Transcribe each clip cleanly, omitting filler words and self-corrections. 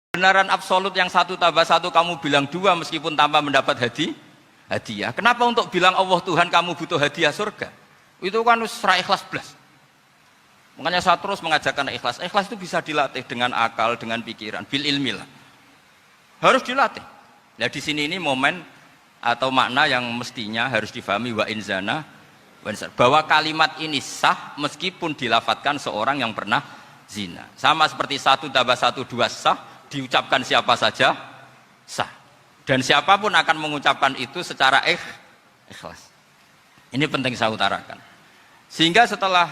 kebenaran absolut yang 1+1 kamu bilang 2 meskipun tanpa mendapat hadiah. Kenapa untuk bilang Allah Tuhan kamu butuh hadiah surga? Itu kan serah ikhlas belas. Makanya saya terus mengajarkan ikhlas. Ikhlas itu bisa dilatih dengan akal, dengan pikiran, bil ilmi lah. Harus dilatih. Nah di sini ini momen atau makna yang mestinya harus difahami wa inzana bahwa kalimat ini sah meskipun dilafadzkan seorang yang pernah zina. Sama seperti 1+1 2 sah. Diucapkan siapa saja sah, dan siapapun akan mengucapkan itu secara ikhlas. Ini penting saya utarakan. Sehingga setelah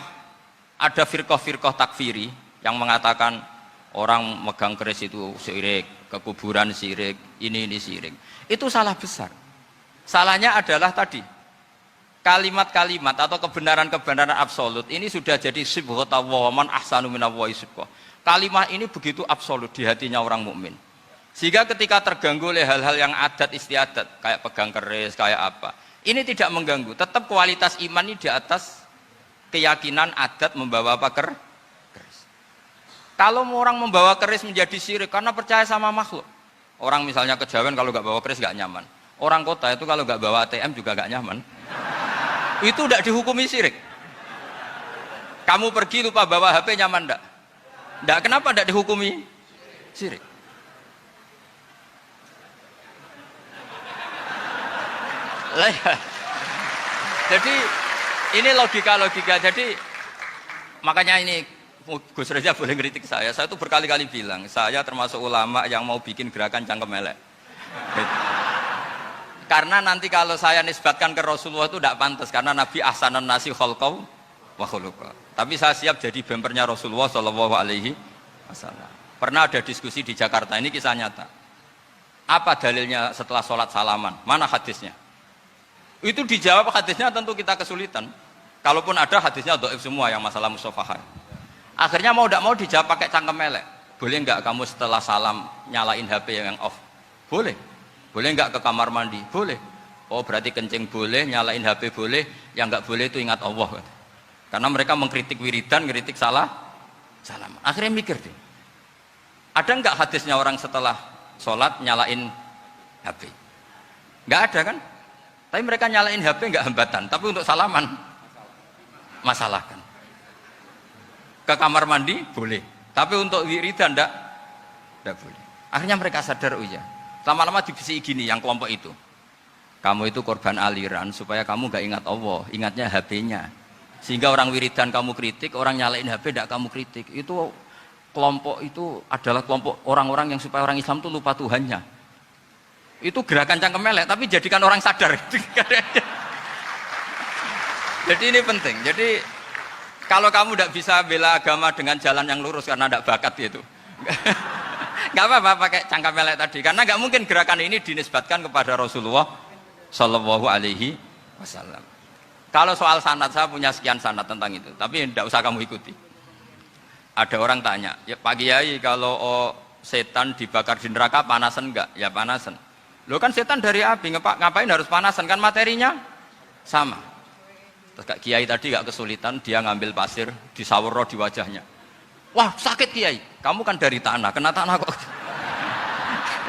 ada firqah-firqah takfiri yang mengatakan orang megang keris itu syirik, ke kuburan syirik, ini syirik, itu salah besar. Salahnya adalah tadi kalimat-kalimat atau kebenaran-kebenaran absolut ini sudah jadi sibghatullah man ahsanu minallahi sibghah. Kalimat ini begitu absolut di hatinya orang mukmin. Sehingga ketika terganggu oleh hal-hal yang adat istiadat, kayak pegang keris, kayak apa, ini tidak mengganggu. Tetap kualitas iman ini di atas keyakinan adat membawa apa keris. Kalau orang membawa keris menjadi syirik karena percaya sama makhluk. Orang misalnya kejawen kalau nggak bawa keris nggak nyaman. Orang kota itu kalau nggak bawa ATM juga nggak nyaman. Itu tidak dihukumi syirik. Kamu pergi lupa bawa HP nyaman enggak? Enggak, kenapa tidak dihukumi syirik? Jadi ini logika. Jadi makanya ini Gus Reza boleh ngeritik saya. Saya itu berkali-kali bilang, saya termasuk ulama yang mau bikin gerakan cangkem elek. Karena nanti kalau saya nisbatkan ke Rasulullah itu tidak pantas, karena Nabi ahsanan nasi khalqau wa khuluqa. Tapi saya siap jadi bempernya Rasulullah Shallallahu Alaihi Wasallam. Pernah ada diskusi di Jakarta, ini kisah nyata. Apa dalilnya setelah sholat salaman? Mana hadisnya? Itu dijawab hadisnya tentu kita kesulitan. Kalaupun ada hadisnya dhaif semua yang masalah musafahah. Akhirnya mau tidak mau dijawab pakai cangkem elek. Boleh nggak kamu setelah salam nyalain HP yang off? Boleh. Boleh nggak ke kamar mandi? Boleh. Oh berarti kencing boleh, nyalain HP boleh, yang nggak boleh itu ingat Allah. Karena mereka mengkritik wiridan, ngeritik salam. Akhirnya mikir deh, ada nggak hadisnya orang setelah sholat nyalain HP? Nggak ada kan? Tapi mereka nyalain HP nggak hambatan, tapi untuk salaman masalah kan? Ke kamar mandi boleh, tapi untuk wiridan nggak boleh. Akhirnya mereka sadar, oh iya. Lama-lama dibisi gini yang kelompok itu. Kamu itu korban aliran supaya kamu nggak ingat Allah, ingatnya HP-nya. Sehingga orang wiridan kamu kritik, orang nyalain HP tidak kamu kritik. Itu kelompok itu adalah kelompok orang-orang yang supaya orang Islam itu lupa Tuhannya. Itu gerakan cangkem elek, tapi jadikan orang sadar. Jadi ini penting. Jadi kalau kamu tidak bisa bela agama dengan jalan yang lurus karena tidak bakat gitu, nggak apa-apa pakai cangkem elek tadi. Karena nggak mungkin gerakan ini dinisbatkan kepada Rasulullah Shallallahu Alaihi Wasallam. Kalau soal sanad, saya punya sekian sanad tentang itu, tapi tidak usah kamu ikuti. Ada orang tanya, ya Pak Kiai kalau setan dibakar di neraka panasan enggak? Ya panasan. Loh kan setan dari api, ngapain harus panasan? Kan materinya sama. Terus Kak Kiai tadi enggak kesulitan, dia ngambil pasir, disawur di wajahnya. Wah sakit Kiai, kamu kan dari tanah, kena tanah kok.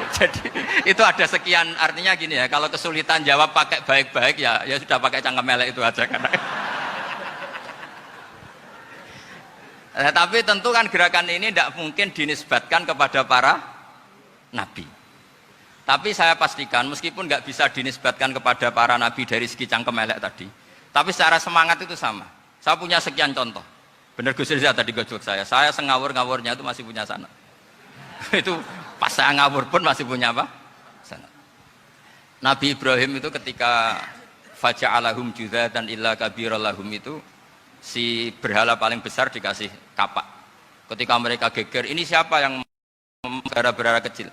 Jadi itu ada sekian, artinya gini ya, kalau kesulitan jawab pakai baik-baik ya sudah pakai cangkem elek itu aja kan. Nah, tapi tentu kan gerakan ini tidak mungkin dinisbatkan kepada para nabi. Tapi saya pastikan meskipun nggak bisa dinisbatkan kepada para nabi dari segi cangkem elek tadi, tapi secara semangat itu sama. Saya punya sekian contoh. Bener Gus Rizal tadi gojok saya sengawur-ngawurnya itu masih punya sanad. Itu pas saya ngawur pun masih punya apa? Sanad. Nabi Ibrahim itu ketika faja'alahum juzatan illa kabirallahum itu si berhala paling besar dikasih kapak. Ketika mereka geger, ini siapa yang berhala kecil?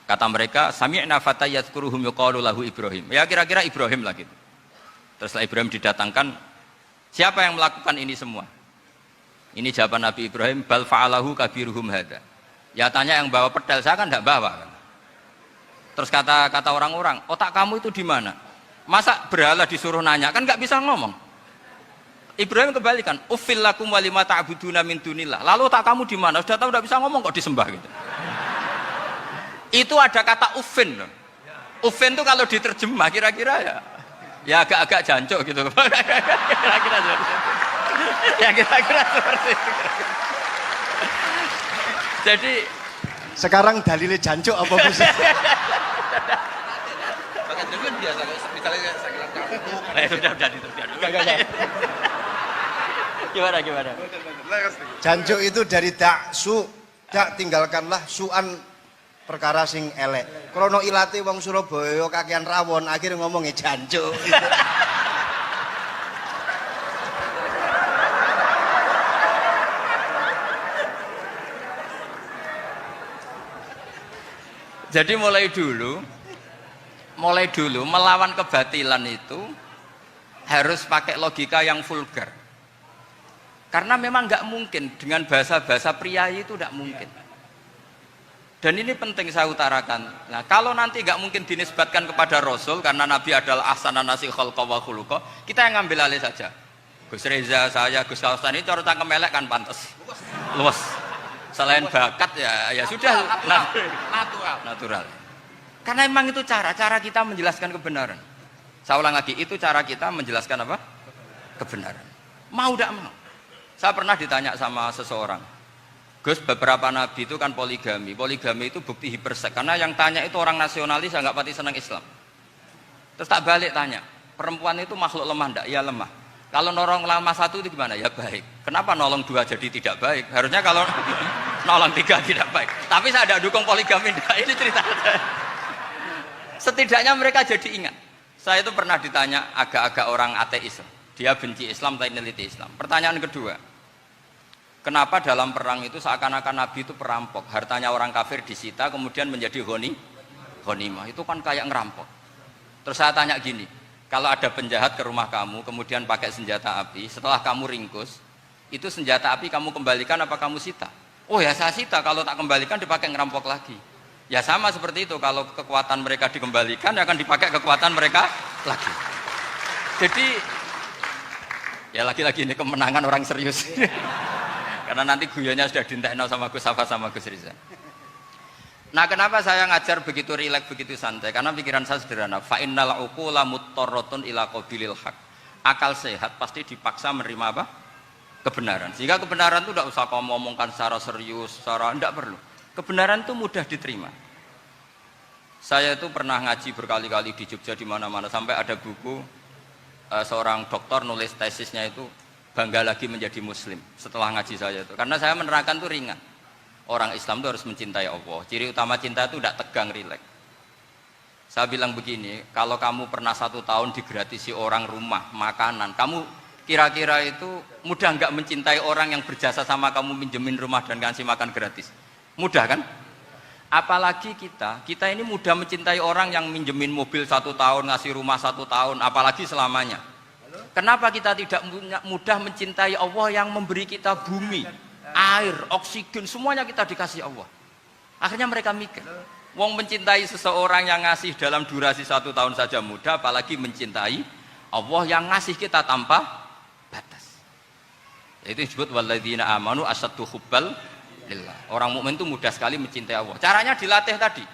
Kata mereka, sami'na fatay yadhkuruhum yuqalu lahu Ibrahim. Ya kira-kira Ibrahim lah gitu. Terus setelah Ibrahim didatangkan, siapa yang melakukan ini semua? Ini jawaban Nabi Ibrahim, bal fa'alahu kabiruhum hadza. Ya tanya yang bawa pedal, saya kan tidak bawa kan. Terus kata orang-orang, otak kamu itu di mana? Masa berhala disuruh nanya, kan nggak bisa ngomong. Ibrahim kembalikan, uffil lakum walima ta'buduna min dunillah. Lalu otak kamu di mana? Sudah tahu tidak bisa ngomong kok disembah gitu. Itu ada kata ufin loh. Ufin itu kalau diterjemah kira-kira ya agak-agak jancuk gitu. Kira-kira seperti itu. Ya kira-kira seperti itu. Jadi sekarang dalilnya jancuk apa Gus? Biasa misalnya saya bilang sudah itu gimana jancuk itu dari dak tinggalkanlah suan perkara sing elek krono ilate wong Surabaya kakean rawon akhirnya ngomongnya jancuk gitu. Jadi mulai dulu melawan kebatilan itu harus pakai logika yang vulgar. Karena memang nggak mungkin dengan bahasa-bahasa priayi itu nggak mungkin. Dan ini penting saya utarakan. Nah, kalau nanti nggak mungkin dinisbatkan kepada Rasul karena Nabi adalah ahsanan nasi khalqa wa khuluqa, kita yang ngambil alih saja. Gus Reza, saya, Gus Kaustan ini cara cangkem elek kan pantas. Luas. Selain bakat ya sudah natural. Karena memang itu cara kita menjelaskan kebenaran. Saya ulang lagi, itu cara kita menjelaskan apa? Kebenaran. Mau tidak mau. Saya pernah ditanya sama seseorang, Gus, beberapa nabi itu kan poligami. Poligami itu bukti hipersek. Karena yang tanya itu orang nasionalis, saya nggak pati senang Islam. Terus tak balik tanya, perempuan itu makhluk lemah enggak? Ya lemah. Kalau nolong lama satu itu gimana? Ya baik. Kenapa nolong dua jadi tidak baik? Harusnya kalau nolong tiga tidak baik. Tapi saya tidak dukung poligami. Ini cerita saya. Setidaknya mereka jadi ingat. Saya itu pernah ditanya agak-agak orang ateis. Dia benci Islam tapi meneliti Islam. Pertanyaan kedua, kenapa dalam perang itu seakan-akan Nabi itu perampok? Hartanya orang kafir disita kemudian menjadi ghanimah. Itu kan kayak ngerampok. Terus saya tanya gini, kalau ada penjahat ke rumah kamu kemudian pakai senjata api, setelah kamu ringkus, itu senjata api kamu kembalikan apa kamu sita? Oh ya saya sita, kalau tak kembalikan dipakai ngerampok lagi. Ya sama seperti itu, kalau kekuatan mereka dikembalikan akan dipakai kekuatan mereka lagi. Jadi ya lagi-lagi ini kemenangan orang serius. Karena nanti guyonnya sudah dintekno sama Gus Safa sama Gus Riza. Nah, kenapa saya ngajar begitu rileks, begitu santai? Karena pikiran saya sederhana. Fa innal uqula muttarratun ila qabilil haq. Akal sehat pasti dipaksa menerima apa? Kebenaran. Sehingga kebenaran itu tidak usah kamu ngomongkan secara serius, secara tidak perlu. Kebenaran itu mudah diterima. Saya itu pernah ngaji berkali-kali di Jogja di mana-mana sampai ada buku seorang dokter nulis tesisnya itu bangga lagi menjadi muslim setelah ngaji saya itu. Karena saya menerangkan itu ringan. Orang Islam itu harus mencintai Allah. Ciri utama cinta itu tidak tegang, rileks. Saya bilang begini, kalau kamu pernah 1 tahun digratisi orang rumah, makanan, kamu kira-kira itu mudah nggak mencintai orang yang berjasa sama kamu minjemin rumah dan kasih makan gratis? Mudah kan? Apalagi kita ini mudah mencintai orang yang minjemin mobil 1 tahun, ngasih rumah 1 tahun, apalagi selamanya. Kenapa kita tidak mudah mencintai Allah yang memberi kita bumi, air, oksigen, semuanya kita dikasih Allah? Akhirnya mereka mikir, wong mencintai seseorang yang ngasih dalam durasi 1 tahun saja mudah, apalagi mencintai Allah yang ngasih kita tanpa batas. Itu disebut walladzina amanu asaddu hubbal lillah. Orang mukmin itu mudah sekali mencintai Allah. Caranya dilatih tadi.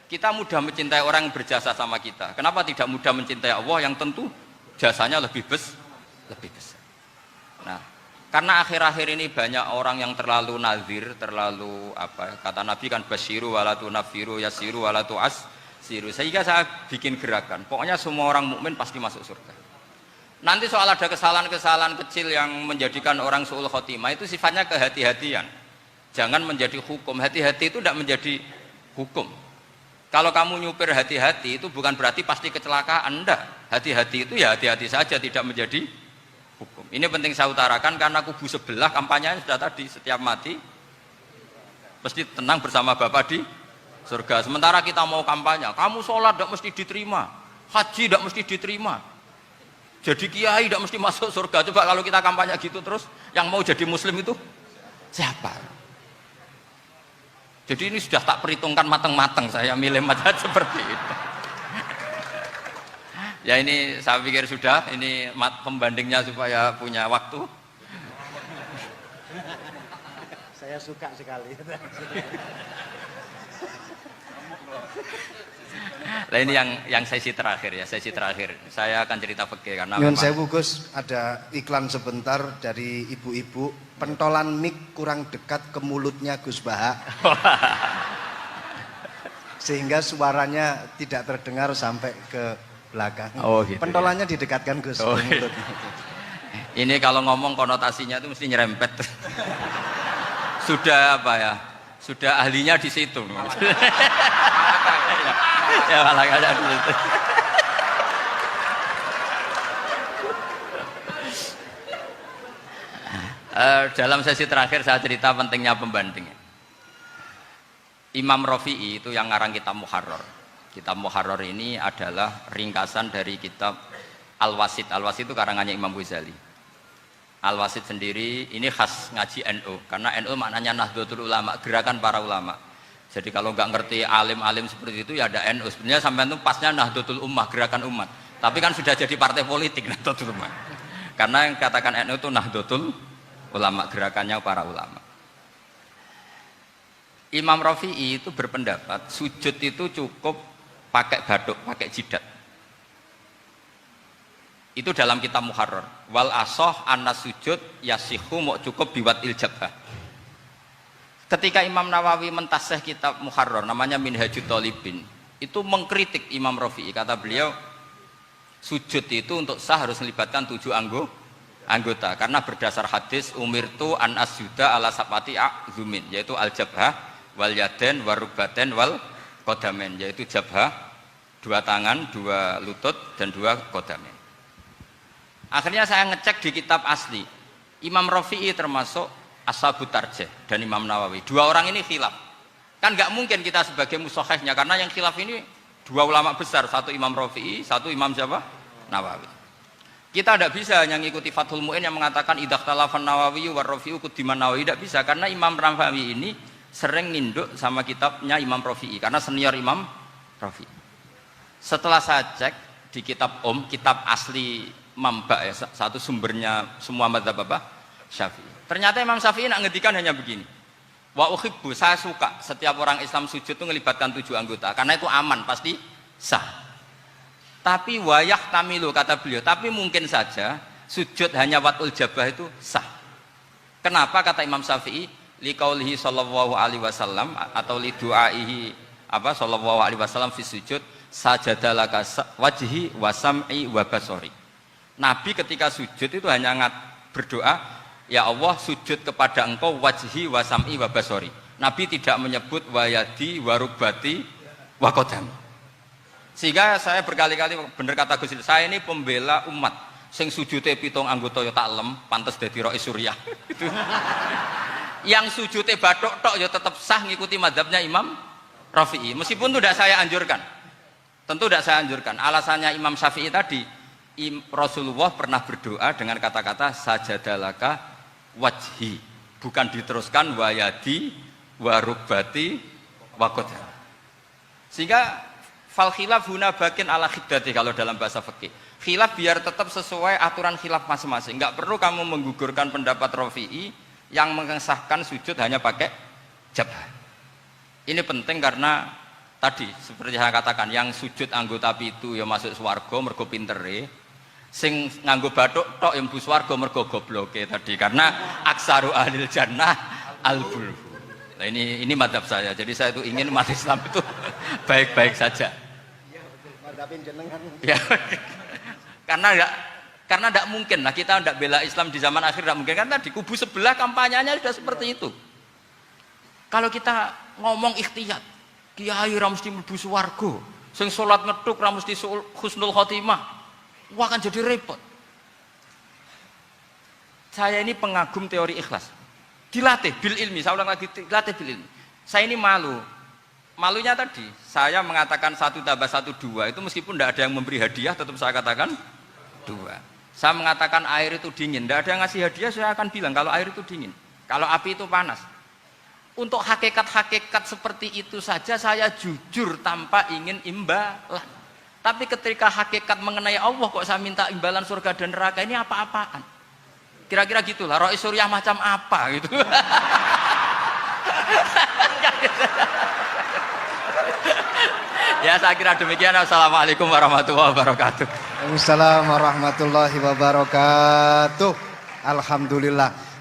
Kita mudah mencintai orang yang berjasa sama kita. Kenapa tidak mudah mencintai Allah yang tentu jasanya lebih besar? Nah, karena akhir-akhir ini banyak orang yang terlalu nazir, terlalu kata Nabi kan basyiru walatu nafiru yasiru walatu asiru. Sehingga saya bikin gerakan. Pokoknya semua orang mukmin pasti masuk surga. Nanti soal ada kesalahan-kesalahan kecil yang menjadikan orang su'ul khotimah itu sifatnya kehati-hatian. Jangan menjadi hukum. Hati-hati itu tidak menjadi hukum. Kalau kamu nyupir hati-hati itu bukan berarti pasti kecelakaan. Enggak. Hati-hati itu ya hati-hati saja, tidak menjadi hukum. Ini penting saya utarakan karena kubu sebelah kampanyenya sudah tadi, setiap mati mesti tenang bersama Bapak di surga. Sementara kita mau kampanye, kamu sholat tidak mesti diterima, haji tidak mesti diterima, jadi kiai tidak mesti masuk surga. Coba kalau kita kampanye gitu terus, yang mau jadi muslim itu siapa? Jadi ini sudah tak perhitungkan matang-matang, saya milih mazhab seperti itu. Ya ini saya pikir sudah, ini pembandingnya supaya punya waktu. Saya suka sekali. Nah ini yang sesi terakhir ya, sesi terakhir. Saya akan cerita fikih karena Nyun sewu Gus, ada iklan sebentar dari ibu-ibu, pentolan mic kurang dekat ke mulutnya Gus Baha. Sehingga suaranya tidak terdengar sampai ke belakang. Oh, gitu, pentolannya didekatkan Gus oh, ke mulut. Ini kalau ngomong konotasinya itu mesti nyerempet. Sudah apa ya? Sudah ahlinya di situ. Ya malah ada di situ. Dalam sesi terakhir saya cerita pentingnya pembanding. Imam Rafi'i itu yang ngarang kitab Muharrar. Kitab Muharrar ini adalah ringkasan dari kitab Al-Wasit. Al-Wasit itu karangannya Imam Ghazali. Al-Wasit sendiri ini khas ngaji NU, karena NU maknanya Nahdlatul Ulama, gerakan para ulama. Jadi kalau nggak ngerti alim-alim seperti itu ya ada NU. Sebenarnya sampai itu pasnya Nahdlatul Ummah, gerakan umat. Tapi kan sudah jadi partai politik Nahdlatul Ummah. Karena yang katakan NU itu Nahdlatul Ulama, gerakannya para ulama. Imam Rafi'i itu berpendapat sujud itu cukup pakai baduk, pakai jidat. Itu dalam kitab Muharrar. Wal asoh anna sujud yasihu mau cukup biwat iljabah. Ketika Imam Nawawi mentasih kitab Muharrar namanya Minhajut Thalibin, itu mengkritik Imam Rafi'i. Kata beliau sujud itu untuk sah harus melibatkan 7 anggota karena berdasar hadis umirtu an asjuda ala sabati a'zumin, yaitu al jabhah wal yaden warubaten wal kodamen, yaitu jabhah 2 tangan, 2 lutut dan 2 kodamen. Akhirnya saya ngecek di kitab asli, Imam Rafi'i termasuk Ashabut Tarjih dan Imam Nawawi. 2 orang ini khilaf. Kan nggak mungkin kita sebagai musokhehnya, karena yang khilaf ini 2 ulama besar, satu Imam Rafi'i, satu Imam siapa? Nawawi. Kita tidak bisa hanya mengikuti Fathul Mu'in yang mengatakan idza khtalafan Nawawi war Rafi'u qudiman Nawawi, tidak bisa, karena Imam Nawawi ini sering nginduk sama kitabnya Imam Rafi'i karena senior Imam Rafi'i. Setelah saya cek di kitab kitab asli Mamba ya, satu sumbernya semua mazhab apa? Syafi'i. Ternyata Imam Syafi'i nak ngedikan hanya begini. Wa uhibbu, saya suka setiap orang Islam sujud itu melibatkan 7 anggota karena itu aman, pasti sah. Tapi wayah tamilu, kata beliau, tapi mungkin saja sujud hanya watul jabah itu sah. Kenapa kata Imam Syafi'i? Liqaulihi sallallahu alaihi wasallam atau li du'aihi apa sallallahu alaihi wasallam fi sujud sajadalaka wajhi wa sam'i wa basari. Nabi ketika sujud itu hanya berdoa, ya Allah sujud kepada engkau wajhi wa sam'i wa basari. Nabi tidak menyebut wayadi wa rubati wa qadami. Sehingga saya berkali-kali bener kata Gus, saya ini pembela umat sing sujude 7 anggota ya tak lem, pantes dadi Rais Suriah. Gitu. Yang sujude bathuk tok ya tetap sah ngikuti mazhabnya Imam Rafi'i. Meskipun itu tidak saya anjurkan. Tentu tidak saya anjurkan. Alasannya Imam Syafi'i tadi, Rasulullah pernah berdoa dengan kata-kata sajadalaka wajhi, bukan diteruskan wayadi warubati wakoda. Sehingga fal khilaf huna bakin ala khiddati kalau dalam bahasa fikih. Khilaf biar tetap sesuai aturan khilaf masing-masing. Enggak perlu kamu menggugurkan pendapat Rafi'i yang mengesahkan sujud hanya pakai jabah. Ini penting karena tadi seperti saya katakan, yang sujud anggota itu ya masuk swarga mergo pintere. Sing nganggo bathuk tok yang mlebu swarga mergo gobloke tadi, karena aksaru ahlil jannah al-bulhu. Nah ini madhab saya. Jadi saya itu ingin umat Islam itu baik-baik saja. Iya betul. Madhabin jenengan. Ya. Karena tidak mungkin lah kita tidak bela Islam di zaman akhir, tidak mungkin, karena di kubu sebelah kampanyenya sudah seperti itu. Kalau kita ngomong ikhtiyat, kiai ra mesti mlebu swarga, sing salat ngethuk ra mesti husnul khotimah. Wah, akan jadi repot. Saya ini pengagum teori ikhlas. Dilatih bil ilmi, saya ulang lagi, dilatih bil ilmi. Saya ini malu. Malunya tadi, saya mengatakan 1 tambah 1 2, itu meskipun tidak ada yang memberi hadiah, tetap saya katakan 2. Saya mengatakan air itu dingin, tidak ada yang ngasih hadiah, saya akan bilang kalau air itu dingin, kalau api itu panas. Untuk hakikat-hakikat seperti itu saja saya jujur tanpa ingin imbalan. Tapi ketika hakikat mengenai Allah kok saya minta imbalan surga dan neraka, ini apa-apaan? Kira-kira gitulah, Rais Suriah macam apa gitu. Ya saya kira demikian. Assalamualaikum warahmatullahi wabarakatuh. Waalaikumsalam warahmatullahi wabarakatuh. Alhamdulillah.